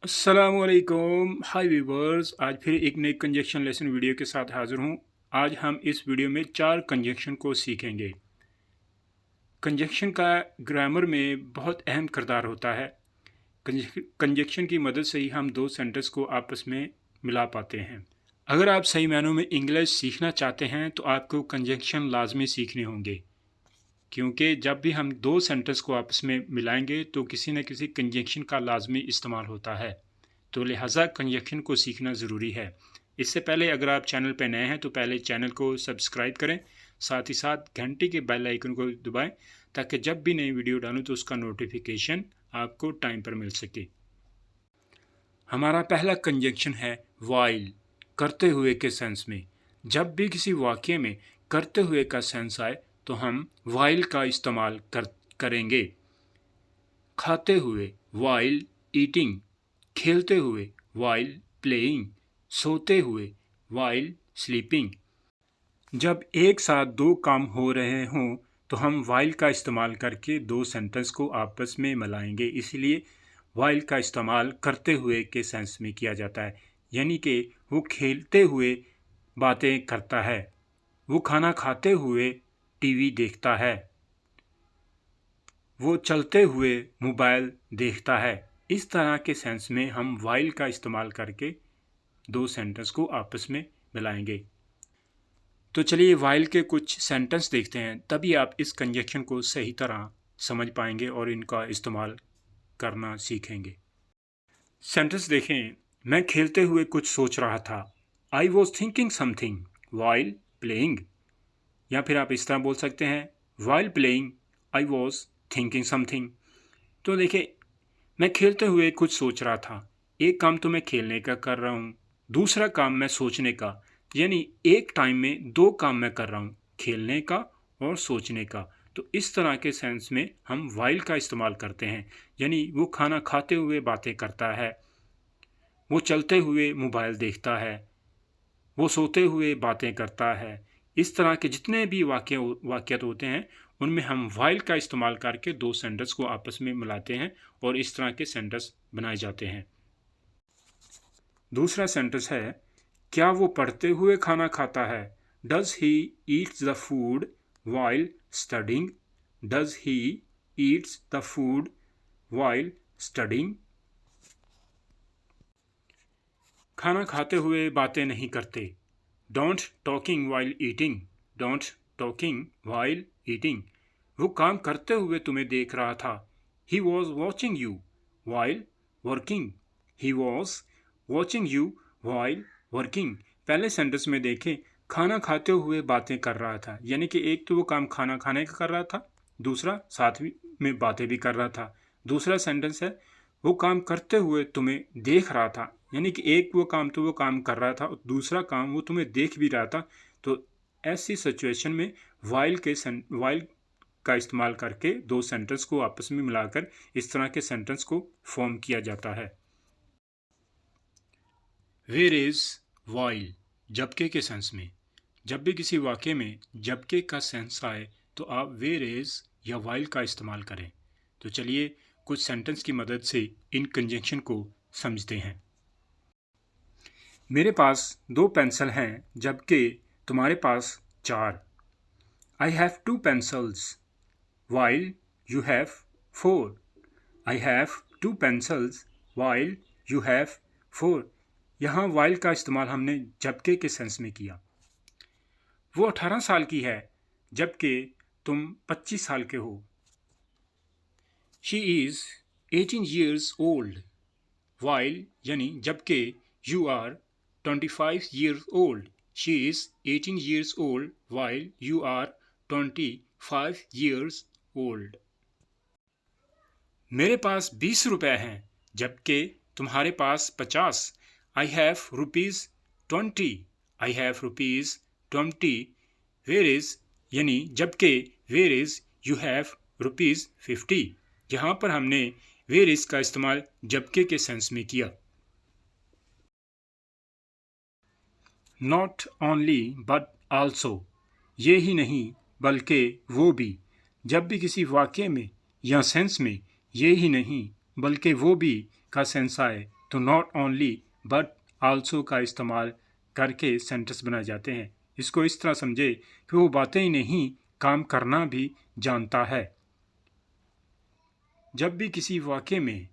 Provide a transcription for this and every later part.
अस्सलामुअलैकुम हाय व्यूवर्स। आज फिर एक नई कंजक्शन लेसन वीडियो के साथ हाज़िर हूँ। आज हम इस वीडियो में 4 कंजक्शन को सीखेंगे। कंजक्शन का ग्रामर में बहुत अहम किरदार होता है। कंजक्शन की मदद से ही हम दो सेंटेंस को आपस में मिला पाते हैं। अगर आप सही मायनों में इंग्लिश सीखना चाहते हैं तो आपको कंजक्शन लाजमी सीखने होंगे, क्योंकि जब भी हम दो सेंटेंस को आपस में मिलाएंगे तो किसी न किसी कंजक्शन का लाजमी इस्तेमाल होता है। तो लिहाजा कंजक्शन को सीखना ज़रूरी है। इससे पहले अगर आप चैनल पर नए हैं तो पहले चैनल को सब्सक्राइब करें, साथ ही साथ घंटी के बेल आइकन को दबाएं ताकि जब भी नई वीडियो डालूं तो उसका नोटिफिकेशन आपको टाइम पर मिल सके। हमारा पहला कंजक्शन है वाइल, करते हुए के सेंस में। जब भी किसी वाक्य में करते हुए का सेंस आए तो हम वाइल का इस्तेमाल करेंगे। खाते हुए वाइल ईटिंग, खेलते हुए वाइल प्लेइंग, सोते हुए वाइल स्लीपिंग। जब एक साथ दो काम हो रहे हों तो हम वाइल का इस्तेमाल करके दो सेंटेंस को आपस में मिलाएंगे। इसलिए वाइल का इस्तेमाल करते हुए के सेंस में किया जाता है, यानी कि वो खेलते हुए बातें करता है, वो खाना खाते हुए टीवी देखता है, वो चलते हुए मोबाइल देखता है। इस तरह के सेंस में हम वाइल का इस्तेमाल करके दो सेंटेंस को आपस में मिलाएंगे। तो चलिए वाइल के कुछ सेंटेंस देखते हैं, तभी आप इस कंजक्शन को सही तरह समझ पाएंगे और इनका इस्तेमाल करना सीखेंगे। सेंटेंस देखें। मैं खेलते हुए कुछ सोच रहा था। I was thinking something while playing. या फिर आप इस तरह बोल सकते हैं, while playing I was thinking something. तो देखिए, मैं खेलते हुए कुछ सोच रहा था। एक काम तो मैं खेलने का कर रहा हूँ, दूसरा काम मैं सोचने का, यानी एक टाइम में दो काम मैं कर रहा हूँ, खेलने का और सोचने का। तो इस तरह के सेंस में हम वाइल का इस्तेमाल करते हैं, यानी वो खाना खाते हुए बातें करता है, वो चलते हुए मोबाइल देखता है, वो सोते हुए बातें करता है। इस तरह के जितने भी वाक्यात होते हैं उनमें हम वाइल का इस्तेमाल करके दो सेंटेंस को आपस में मिलाते हैं और इस तरह के सेंटेंस बनाए जाते हैं। दूसरा सेंटेंस है, क्या वो पढ़ते हुए खाना खाता है? Does he eats the food while studying? Does he eats the food while studying? खाना खाते हुए बातें नहीं करते। Don't talking while eating. Don't talking while eating. वो काम करते हुए तुम्हें देख रहा था। He was watching you while working. He was watching you while working. पहले सेंटेंस में देखें, खाना खाते हुए बातें कर रहा था, यानी कि एक तो वो काम खाना खाने का कर रहा था, दूसरा साथ में बातें भी कर रहा था। दूसरा सेंटेंस है, वो काम करते हुए तुम्हें देख रहा था, यानी कि एक वो काम तो वो काम कर रहा था, दूसरा काम वो तुम्हें देख भी रहा था। तो ऐसी सिचुएशन में वाइल का इस्तेमाल करके दो सेंटेंस को आपस में मिलाकर इस तरह के सेंटेंस को फॉर्म किया जाता है। वेयर इज वाइल, जबकि के सेंस में। जब भी किसी वाक्य में जबकि का सेंस आए तो आप वेयर इज या वाइल का इस्तेमाल करें। तो चलिए कुछ सेंटेंस की मदद से इन कंजंक्शन को समझते हैं। मेरे पास 2 पेंसिल हैं जबकि तुम्हारे पास 4। I have 2 pencils while you have 4। I have 2 pencils while you have 4। यहाँ वाइल का इस्तेमाल हमने जबकि के सेंस में किया। वो 18 साल की है जबकि तुम 25 साल के हो। She is 18 years old while, यानी जबकि you are 25 years old. She is 18 years old while you are 25 years old. मेरे पास 20 रुपए हैं जबकि तुम्हारे पास 50। I have rupees 20. I have rupees 20. Where is, यानी जबकि where is you have rupees 50। यहाँ पर हमने where is का इस्तेमाल जबकि के सेंस में किया। नॉट ओनली बट आल्सो, ये ही नहीं बल्कि वो भी। जब भी किसी वाक्य में या सेंस में ये ही नहीं बल्कि वो भी का सेंस आए तो नॉट ओनली बट आल्सो का इस्तेमाल करके सेंटेंस बनाए जाते हैं। इसको इस तरह समझे कि वो बातें ही नहीं, काम करना भी जानता है। जब भी किसी वाक़े में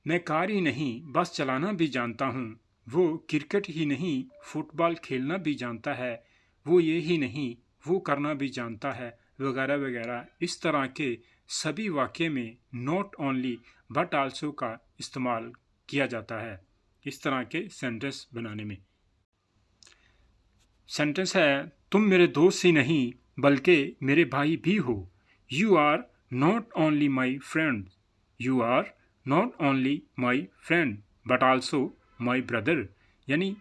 मैं कार ही नहीं बस चलाना भी जानता हूँ, वो क्रिकेट ही नहीं फुटबॉल खेलना भी जानता है, वो ये ही नहीं वो करना भी जानता है, वगैरह वगैरह। इस तरह के सभी वाक़े में नॉट ओनली बट आल्सो का इस्तेमाल किया जाता है इस तरह के सेंटेंस बनाने में। सेंटेंस है, तुम मेरे दोस्त ही नहीं बल्कि मेरे भाई भी हो। You are not only my friend, you are not only my friend but also my brother. यानी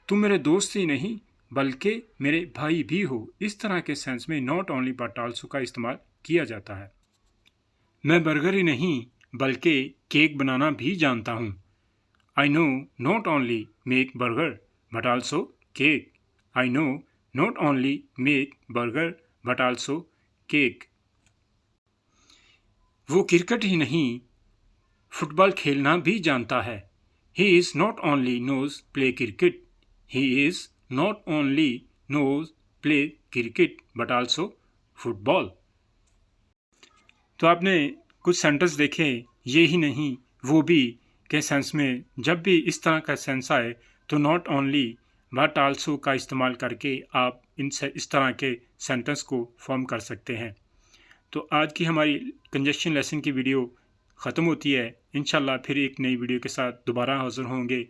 तुम मेरे दोस्त ही नहीं बल्कि मेरे भाई भी हो। इस तरह के सेंस में नॉट ओनली बट आल्सो का इस्तेमाल किया जाता है। मैं बर्गर ही नहीं बल्कि केक बनाना भी जानता हूँ। I know not only make burger but also cake. I know not only make burger but also cake. वो क्रिकेट ही नहीं फुटबॉल खेलना भी जानता है। He is not only knows play cricket. He is not only knows play cricket but also football. तो आपने कुछ sentence देखे, ये ही नहीं वो भी के सेंस में जब भी इस तरह का सेंस आए तो नॉट ओनली बट आल्सो का इस्तेमाल करके आप इस तरह के सेंटेंस को फॉर्म कर सकते हैं। तो आज की हमारी कंजक्शन लेसन की वीडियो ख़त्म होती है। इंशाल्लाह फिर एक नई वीडियो के साथ दोबारा हाज़िर होंगे।